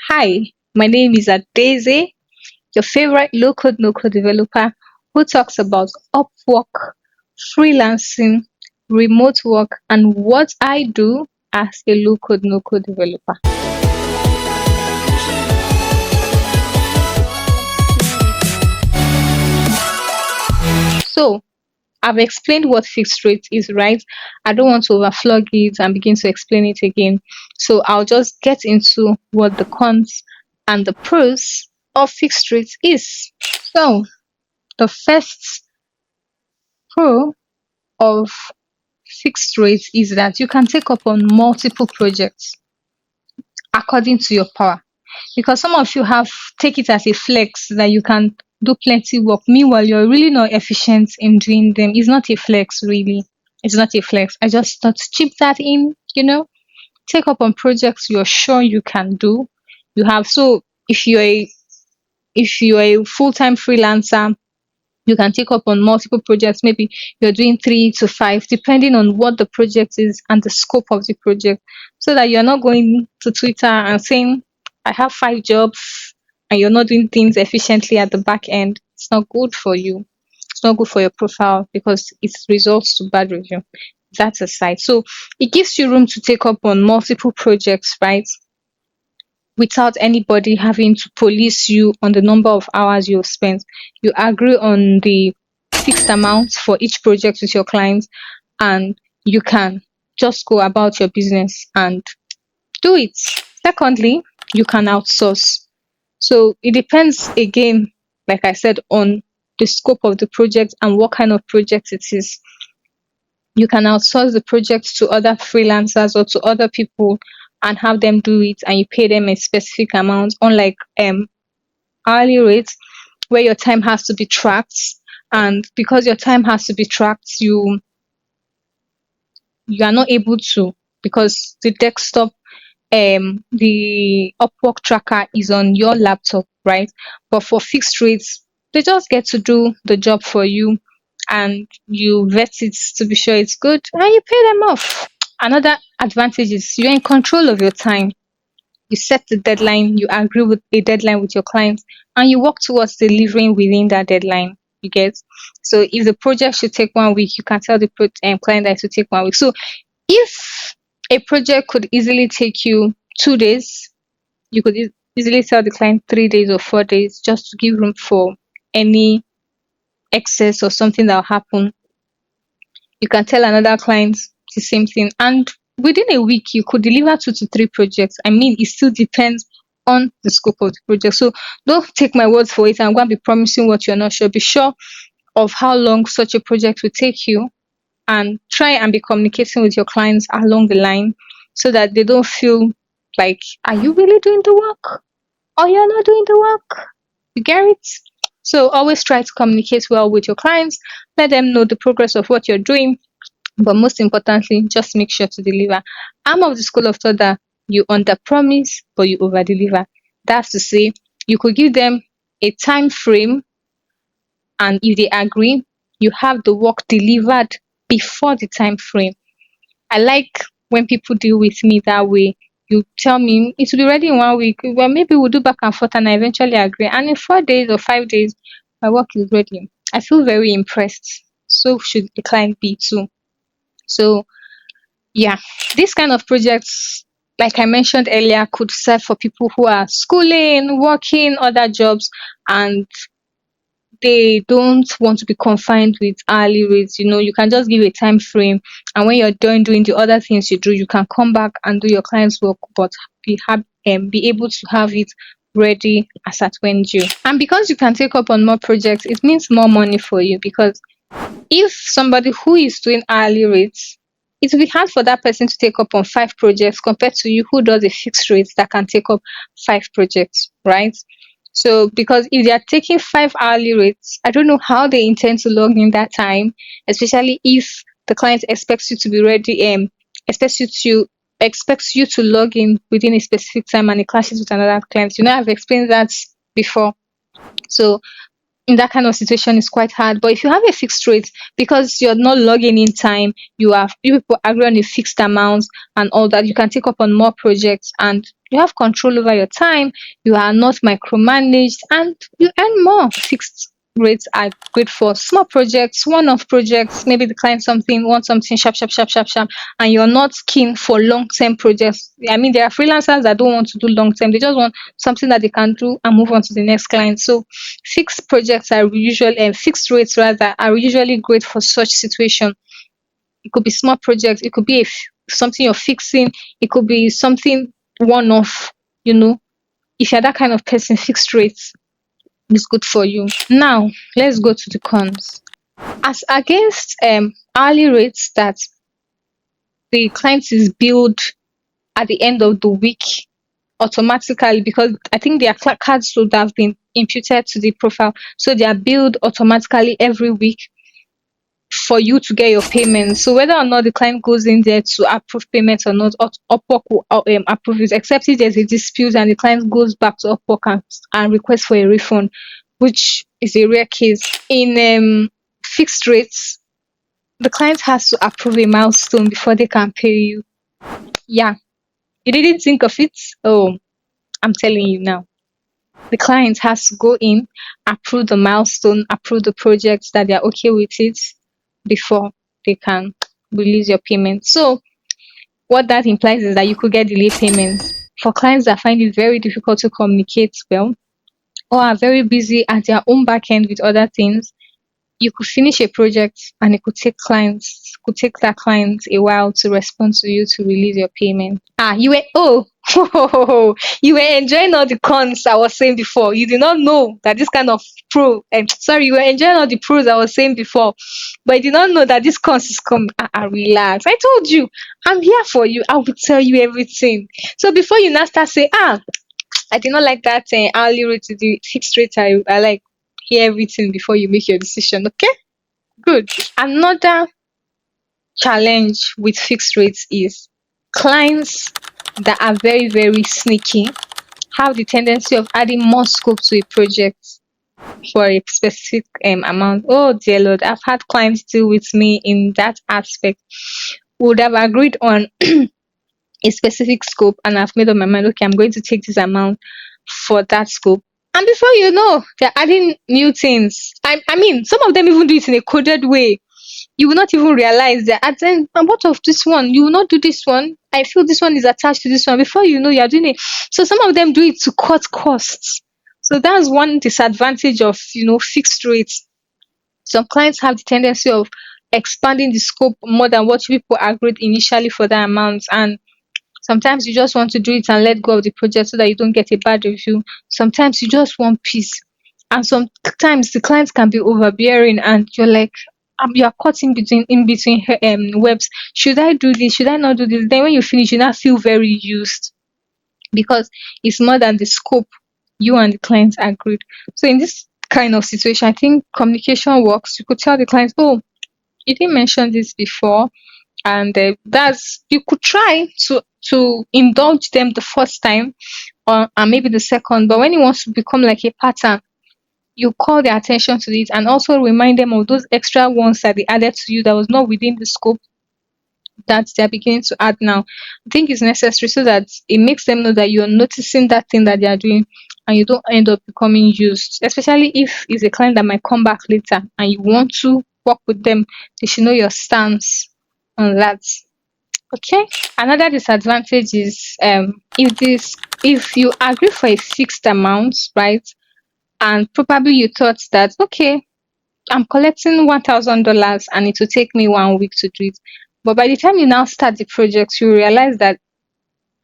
Hi, my name is Adeze, your favorite low-code no-code developer who talks about Upwork, freelancing, remote work, and what I do as a low-code no-code developer. So, I've explained what fixed rate is, right? I don't want to overflog it and begin to explain it again. So, I'll just get into what the cons and the pros of fixed rate is. So, the first pro of fixed rate is that you can take up on multiple projects according to your power. Because some of you have take it as a flex that you can do plenty work. Meanwhile, you're really not efficient in doing them. It's not a flex, really. It's not a flex. I just thought to chip that in. Take up on projects you're sure you can do. You have so if you're a full-time freelancer, you can take up on multiple projects. Maybe you're doing 3 to 5, depending on what the project is and the scope of the project, so that you're not going to Twitter and saying, I have 5 jobs, and you're not doing things efficiently at the back end. It's not good for you. It's not good for your profile because it results to bad review. That's aside. So it gives you room to take up on multiple projects, right? Without anybody having to police you on the number of hours you've spent. You agree on the fixed amount for each project with your clients, and you can just go about your business and do it. Secondly, you can outsource. So it depends again, like I said, on the scope of the project and what kind of project it is. You can outsource the project to other freelancers or to other people and have them do it, and you pay them a specific amount, unlike hourly rates where your time has to be tracked. And because your time has to be tracked, you are not able to, because the desktop, the Upwork tracker is on your laptop, right? But for fixed rates, they just get to do the job for you, and you vet it to be sure it's good, and you pay them off. Another advantage is you're in control of your time. You set the deadline, you agree with a deadline with your clients, and you work towards delivering within that deadline. You get. So if the project should take 1 week, you can tell the client that it should take 1 week. So if a project could easily take you 2 days, you could easily tell the client 3 days or 4 days, just to give room for any excess or something that will happen. You can tell another client the same thing, and within a week you could deliver 2 to 3 projects. I mean, it still depends on the scope of the project. So don't take my words for it. I'm going to be promising what you're not sure. Be sure of how long such a project will take you, and try and be communicating with your clients along the line, so that they don't feel like, are you really doing the work or you're not doing the work? You get it? So always try to communicate well with your clients. Let them know the progress of what you're doing, but most importantly, just make sure to deliver. I'm of the school of thought that you under promise but you over deliver. That's to say, you could give them a time frame, and if they agree, you have the work delivered before the time frame. I like when people deal with me that way. You tell me it will be ready in 1 week. Well, maybe we'll do back and forth, and I eventually agree. And in 4 days or 5 days, my work is ready. I feel very impressed. So should the client be too. So yeah, this kind of projects, like I mentioned earlier, could serve for people who are schooling, working, other jobs, and they don't want to be confined with hourly rates. You can just give a time frame, and when you're done doing the other things you do, you can come back and do your client's work, but be able to have it ready as at when due. And because you can take up on more projects, it means more money for you, because if somebody who is doing hourly rates, it will be hard for that person to take up on 5 projects compared to you who does a fixed rate that can take up 5 projects, right? So because if they are taking 5 hourly rates, I don't know how they intend to log in that time, especially if the client expects you to be ready, expects you to log in within a specific time, and it clashes with another client. I've explained that before. So in that kind of situation is quite hard. But if you have a fixed rate, because you're not logging in time, you people agree on a fixed amount and all that, you can take up on more projects and you have control over your time, you are not micromanaged and you earn more. Fixed rates are great for small projects, one-off projects, maybe the client something wants something sharp, sharp, sharp, sharp, sharp, and you're not keen for long-term projects. I mean, there are freelancers that don't want to do long-term, they just want something that they can do and move on to the next client. So fixed projects are usually fixed rates rather are usually great for such situation. It could be small projects, it could be something you're fixing, it could be something one off, you know. If you're that kind of person, fixed rates is good for you. Now let's go to the cons. As against hourly rates that the client is billed at the end of the week automatically, because I think their cards would have been imputed to the profile, so they are billed automatically every week for you to get your payment. So whether or not the client goes in there to approve payment or not, Upwork will approve it, except if there's a dispute and the client goes back to Upwork and requests for a refund, which is a rare case. In fixed rates, the client has to approve a milestone before they can pay you. Yeah, you didn't think of it? Oh, I'm telling you now. The client has to go in, approve the milestone, approve the project that they're okay with it before they can release your payment. So what that implies is that you could get delayed payments. For clients that find it very difficult to communicate well or are very busy at their own back end with other things, you could finish a project and it could take that client a while to respond to you to release your payment. You were you were enjoying all the cons I was saying before. You did not know that this kind of you were enjoying all the pros I was saying before, but you did not know that this cons is coming. Relax. I told you, I'm here for you. I will tell you everything. So before you now start saying, I did not like that hourly rate to the fixed rate. I like, hear everything before you make your decision. Okay, good. Another challenge with fixed rates is clients that are very, very sneaky have the tendency of adding more scope to a project for a specific amount. Oh dear Lord, I've had clients deal with me in that aspect. Would have agreed on a specific scope and I've made up my mind, okay, I'm going to take this amount for that scope. And before you know, they're adding new things. I mean, some of them even do it in a coded way. You will not even realize that at the end, what of this one? You will not do this one. I feel this one is attached to this one. Before you know, you're doing it. So some of them do it to cut costs. So that's one disadvantage of fixed rates. Some clients have the tendency of expanding the scope more than what people agreed initially for that amount. And sometimes you just want to do it and let go of the project so that you don't get a bad review. Sometimes you just want peace. And sometimes the clients can be overbearing and you're like, you are caught in between webs. Should I do this? Should I not do this? Then when you finish, you now feel very used because it's more than the scope you and the client agreed. So in this kind of situation, I think communication works. You could tell the client, oh, you didn't mention this before, and that's you could try to indulge them the first time or and maybe the second, but when it wants to become like a pattern, you call their attention to it and also remind them of those extra ones that they added to you that was not within the scope that they're beginning to add now. I think it's necessary so that it makes them know that you're noticing that thing that they are doing and you don't end up becoming used, especially if it's a client that might come back later and you want to work with them. They should know your stance on that. Okay. Another disadvantage is if you agree for a fixed amount, right? And probably you thought that, okay, I'm collecting $1,000 and it will take me 1 week to do it. But by the time you now start the project, you realize that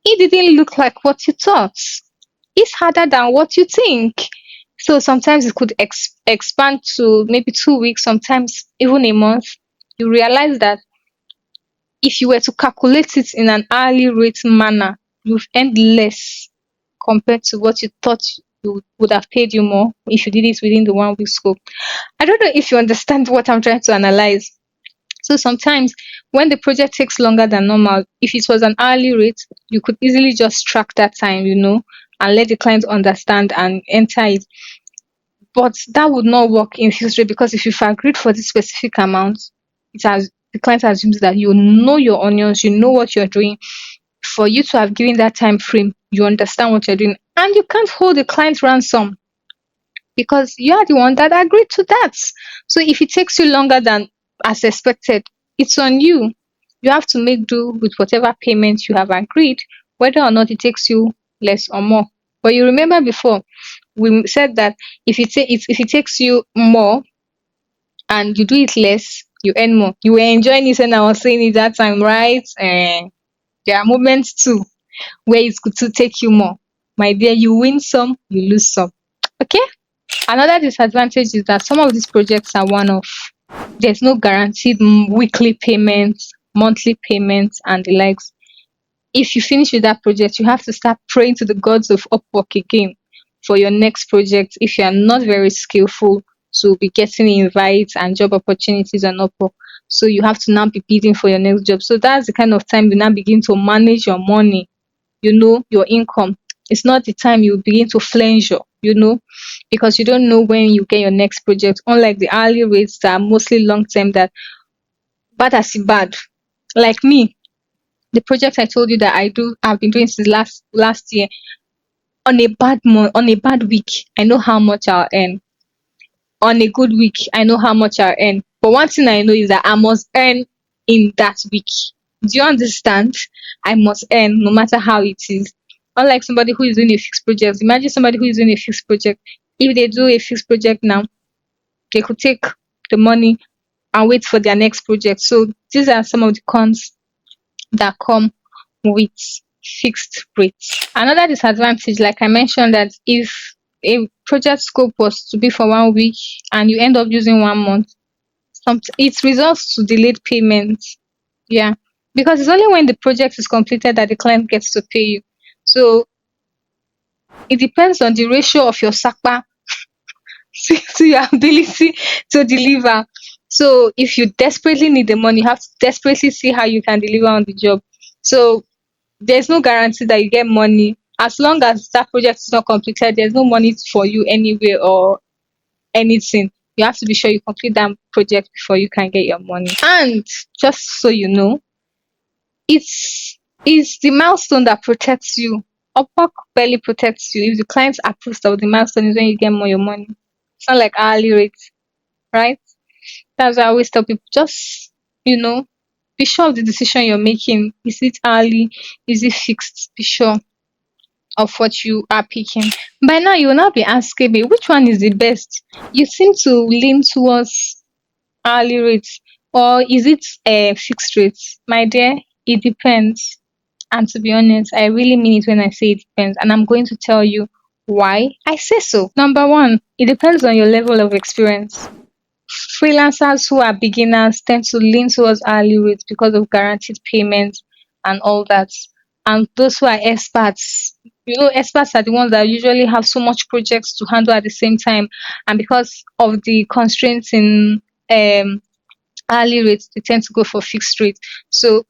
it didn't look like what you thought. It's harder than what you think. So sometimes it could expand to maybe 2 weeks, sometimes even a month. You realize that if you were to calculate it in an hourly rate manner, you've earned less compared to what you thought you would have paid you more if you did it within the 1 week scope. I don't know if you understand what I'm trying to analyze. So sometimes when the project takes longer than normal, if it was an hourly rate, you could easily just track that time, and let the client understand and enter it. But that would not work in fixed rate, because if you've agreed for this specific amount, it has the client assumes that you know your onions, you know what you're doing. For you to have given that time frame, you understand what you're doing, and you can't hold the client ransom because you are the one that agreed to that. So if it takes you longer than as expected, it's on you. You have to make do with whatever payment you have agreed, whether or not it takes you less or more. But you remember before we said that if it takes you more and you do it less, you earn more. You were enjoying it when I was saying it that time, right? There are moments too where it's good to take you more. My dear, you win some, you lose some. Okay? Another disadvantage is that some of these projects are one off. There's no guaranteed weekly payments, monthly payments, and the likes. If you finish with that project, you have to start praying to the gods of Upwork again for your next project if you are not very skillful to be getting invites and job opportunities on Upwork. So you have to now be bidding for your next job. So that's the kind of time you now begin to manage your money, your income. It's not the time you begin to flense because you don't know when you get your next project. Unlike the hourly rates that are mostly long term, that bad as it bad. Like me, the project I told you that I've been doing since last year. On a bad month, on a bad week, I know how much I'll earn. On a good week, I know how much I'll earn. But one thing I know is that I must earn in that week. Do you understand? I must earn no matter how it is. Unlike somebody who is doing a fixed project. Imagine somebody who is doing a fixed project. If they do a fixed project now, they could take the money and wait for their next project. So these are some of the cons that come with fixed rates. Another disadvantage, like I mentioned, that if a project scope was to be for 1 week and you end up using 1 month, it results to delayed payments. Yeah, because it's only when the project is completed that the client gets to pay you. So it depends on the ratio of your SAPA to your ability to deliver. So if you desperately need the money, you have to desperately see how you can deliver on the job. So there's no guarantee that you get money. As long as that project is not completed, there's no money for you anyway or anything. You have to be sure you complete that project before you can get your money. And just so you know, it's the milestone that protects you. Upwork barely protects you. If the client approves of the milestone is when you get more your money. It's not like hourly rates, right? That's why I always tell people, just be sure of the decision you're making. Is it hourly? Is it fixed? Be sure of what you are picking. By now, you will now be asking me which one is the best. You seem to lean towards hourly rates, or is it a fixed rates? My dear, it depends. And to be honest, I really mean it when I say it depends. And I'm going to tell you why I say so. Number one, it depends on your level of experience. Freelancers who are beginners tend to lean towards hourly rates because of guaranteed payments and all that. And those who are experts, experts are the ones that usually have so much projects to handle at the same time. And because of the constraints in um, hourly rates, they tend to go for fixed rates. So,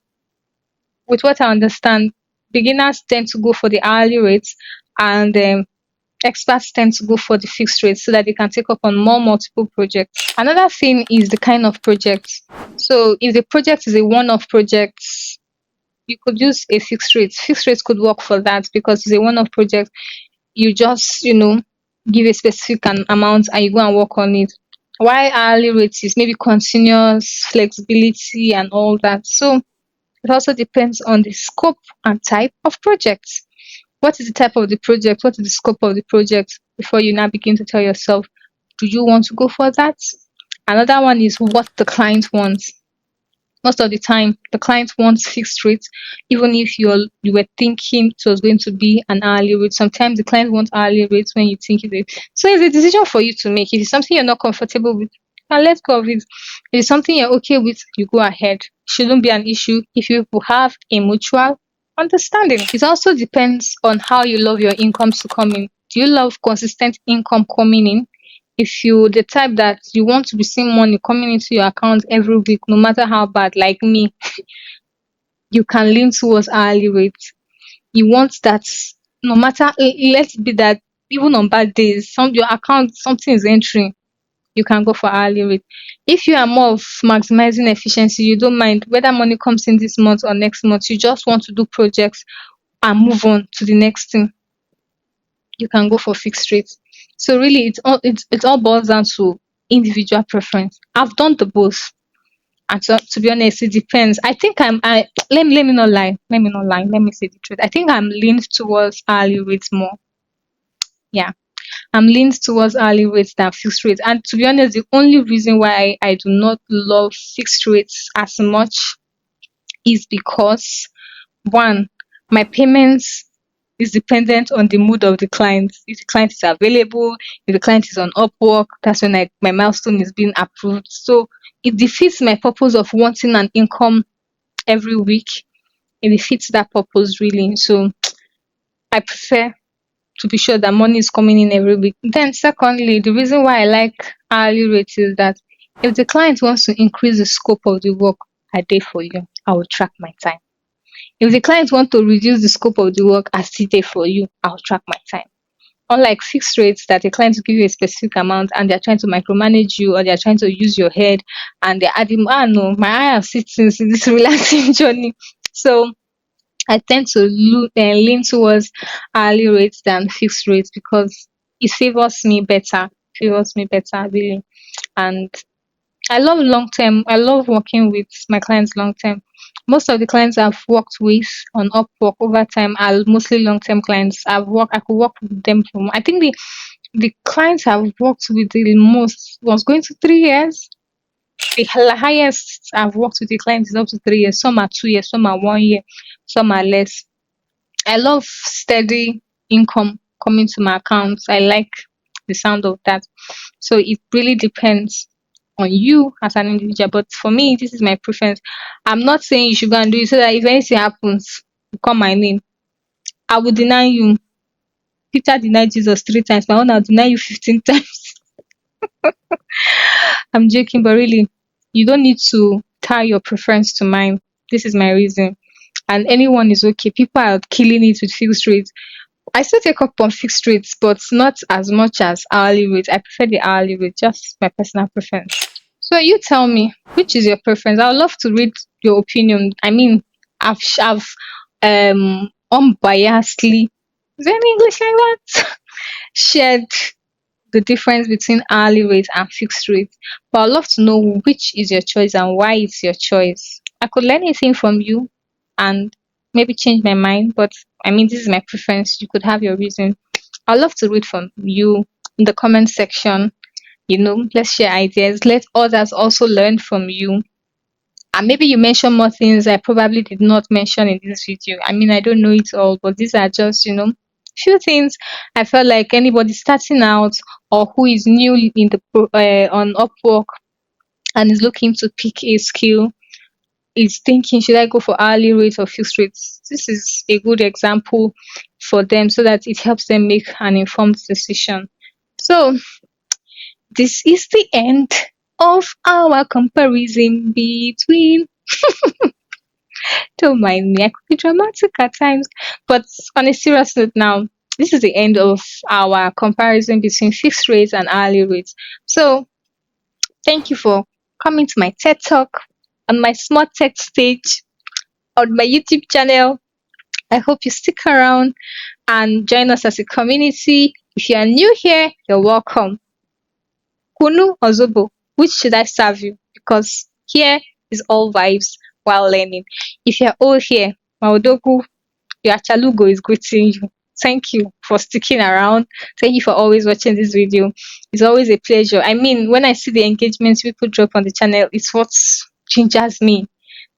with what I understand, beginners tend to go for the hourly rates, and experts tend to go for the fixed rate so that they can take up on more multiple projects. Another thing is the kind of project. So if the project is a one-off project, you could use a fixed rate. Fixed rates could work for that because it's a one-off project. You just, give a specific amount and you go and work on it. While hourly rates is maybe continuous flexibility and all that. So it also depends on the scope and type of project. What is the type of the project? What is the scope of the project? Before you now begin to tell yourself, do you want to go for that? Another one is what the client wants. Most of the time, the client wants fixed rates, even if you were thinking it was going to be an hourly rate. Sometimes the client wants hourly rates when you think it is. So it's a decision for you to make. If it's something you're not comfortable with, and let go of it. If it's something you're okay with, you go ahead. Shouldn't be an issue if you have a mutual understanding. It also depends on how you love your incomes to come in. Do you love consistent income coming in? If you the type that you want to be seeing money coming into your account every week, no matter how bad, like me, you can lean towards hourly rate. You want that no matter let's be that even on bad days, your account something is entering, you can go for hourly rate. If you are more of maximizing efficiency, you don't mind whether money comes in this month or next month, you just want to do projects and move on to the next thing, you can go for fixed rates. So really it all boils down to individual preference. I've done the both. And to be honest, it depends. I think I let me not lie. Let me not lie. Let me say the truth. I think I'm leaned towards hourly rates more. Yeah. I'm leaned towards hourly rates than fixed rates. And to be honest, the only reason why I do not love fixed rates as much is because one, my payments is dependent on the mood of the client. If the client is available, if the client is on Upwork, that's when my milestone is being approved. So it defeats my purpose of wanting an income every week. It defeats that purpose really. So I prefer to be sure that money is coming in every week. Then secondly, the reason why I like hourly rates is that if the client wants to increase the scope of the work I did for you, I will track my time. If the client want to reduce the scope of the work I still did for you, I'll track my time. Unlike fixed rates that a client will give you a specific amount and they're trying to micromanage you or they're trying to use your head and they're adding, no, my eye have seen since this relaxing journey. So I tend to lean towards hourly rates than fixed rates because it favors me better. Favors me better, really. And I love long term. I love working with my clients long term. Most of the clients I've worked with on Upwork over time are mostly long term clients. I could work with them for. I think the clients I've worked with the most was going to 3 years. The highest I've worked with the clients is up to 3 years. Some are 2 years, some are 1 year, some are less. I love steady income coming to my accounts. I like the sound of that. So it really depends on you as an individual. But for me, this is my preference. I'm not saying you should go and do it so that if anything happens, you call my name. I will deny you. Peter denied Jesus 3 times. My own, I'll deny you 15 times. I'm joking, but really, you don't need to tie your preference to mine. This is my reason. And anyone is okay. People are killing it with fixed rates. I still take up on fixed rates, but not as much as hourly rates. I prefer the hourly rate, just my personal preference. So you tell me, which is your preference? I would love to read your opinion. I mean, I've unbiasedly, is there any English like that? Shared the difference between hourly rate and fixed rate. But I'd love to know which is your choice and why it's your choice. I could learn anything from you and maybe change my mind, but I mean, this is my preference. You could have your reason. I'd love to read from you in the comment section. Let's share ideas. Let others also learn from you. And maybe you mention more things I probably did not mention in this video. I mean, I don't know it all, but these are just, few things I felt like anybody starting out or who is new in on Upwork and is looking to pick a skill is thinking, should I go for hourly rate or fixed rates? This is a good example for them so that it helps them make an informed decision. So this is the end of our comparison between. Don't mind me, I could be dramatic at times. But on a serious note now, this is the end of our comparison between fixed rates and hourly rates. So thank you for coming to my TED Talk on my small tech stage on my YouTube channel. I hope you stick around and join us as a community. If you are new here, you're welcome. Kunu or Zobo, which should I serve you? Because here is all vibes while learning. If you're old here, Maudogu, your Chalugo is greeting you. Thank you for sticking around. Thank you for always watching this video. It's always a pleasure. I mean, when I see the engagements people drop on the channel, it's what gingers me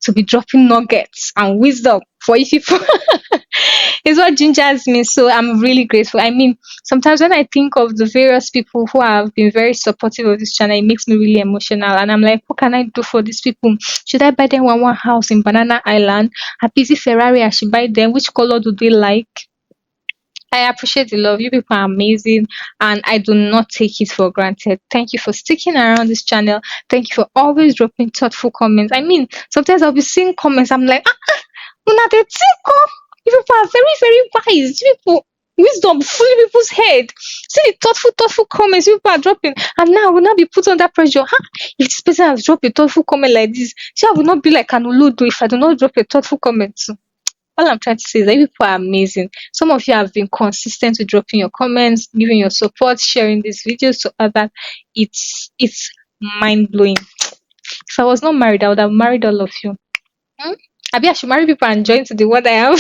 to be dropping nuggets and wisdom for you people. It's what gingers me. So I'm really grateful. I mean, sometimes when I think of the various people who have been very supportive of this channel, it makes me really emotional. And I'm like, what can I do for these people? Should I buy them one house in Banana Island? A busy Ferrari, I should buy them. Which color do they like? I appreciate the love. You people are amazing and I do not take it for granted. Thank you for sticking around this channel. Thank you for always dropping thoughtful comments. I mean, sometimes I'll be seeing comments. I'm like, una dey think oh, you people are very, very wise. You people, wisdom full in people's head. See the thoughtful comments people are dropping, and now I will not be put under pressure. Huh? If this person has dropped a thoughtful comment like this, see, I will not be like an Uludo if I do not drop a thoughtful comment too. All I'm trying to say is that you people are amazing. Some of you have been consistent with dropping your comments, giving your support, sharing these videos to others. It's mind blowing. If I was not married, I would have married all of you. Hmm? Maybe I should marry people and join to the what I am.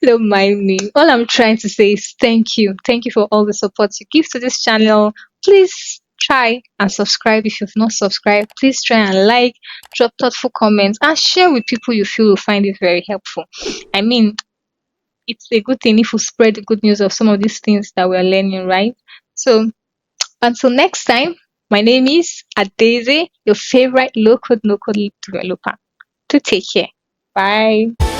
Don't mind me. All I'm trying to say is thank you. Thank you for all the support you give to this channel. Please try and subscribe if you've not subscribed. Please try and like, drop thoughtful comments, and share with people you feel will find it very helpful. I mean, it's a good thing if we spread the good news of some of these things that we're learning, right? So until next time, my name is Adeze, your favorite low code, no code developer. To take care. Bye.